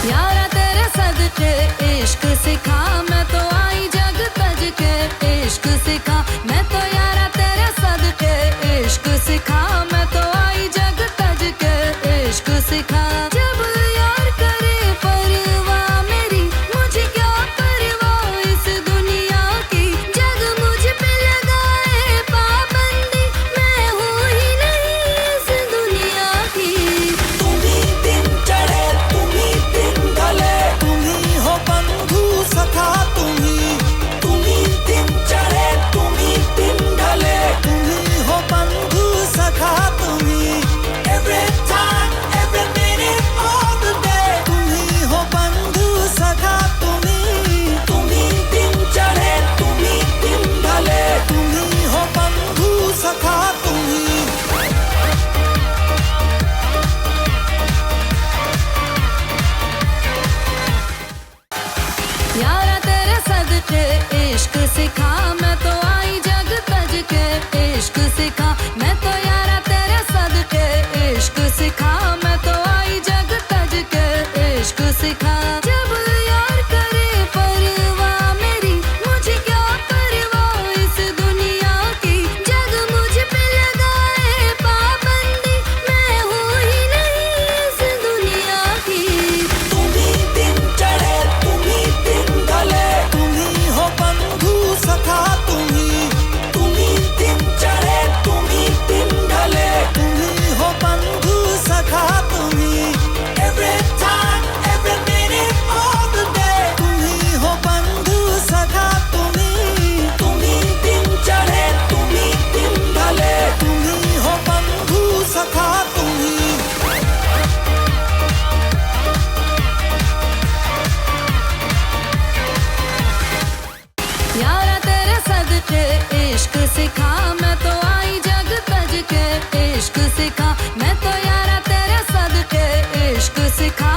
यारा तेरे सदके इश्क सिखा, मैं तो आई जग तज के इश्क सिखा। मैं तो यारा तेरे सदके इश्क सिखा, मैं तो आई जग तज के इश्क सिखा। जब यार करे परवाह मेरी, मुझे क्या परवाह इस दुनिया की। जग मुझ पे लगाए पाबंदी, मैं हूँ ही नहीं इस दुनिया की। तुम ही दिन चढ़े तुम ही दिन ढले, तुम ही हो बंधु सखा तुम ही दिन चढ़े तुम ही दिन ढले, तुम ही हो बंधु सखा तुम ही। Every time, every minute of the day, तुम ही हो बंधु सखा तुम ही दिन चढ़े तुम ही दिन ढले, तुम ही हो बंधु सखा तुम ही। यारा तेरे सदके इश्क सिखा, मैं तो आई जग तज के इश्क सिखा। मैं तो यारा तेरे सदके इश्क सिखा, मैं तो आई जग तज के इश्क सिखा। जब यार करे परवाह मेरी, मुझे क्या परवाह इस दुनिया की। जग मुझ पे लगाए पाबंदी, मैं हूँ ही नहीं इस दुनिया की। तुम ही दिन चढ़े तुम ही दिन ढले, तुम ही हो बंधु सखा तुम ही दिन चढ़े तुम ही दिन ढले, तुम ही हो बंधु सखा तुम ही। Every time, every minute of the day, तुम ही हो बंधु सखा तुम ही दिन चढ़े तुम ही दिन ढले, तुम ही हो बंधु सखा तुम ही। यारा तेरे सदके इश्क सिखा, मैं तो आई जग तज के इश्क सिखा। मैं तो यारा तेरे सदके इश्क सिखा।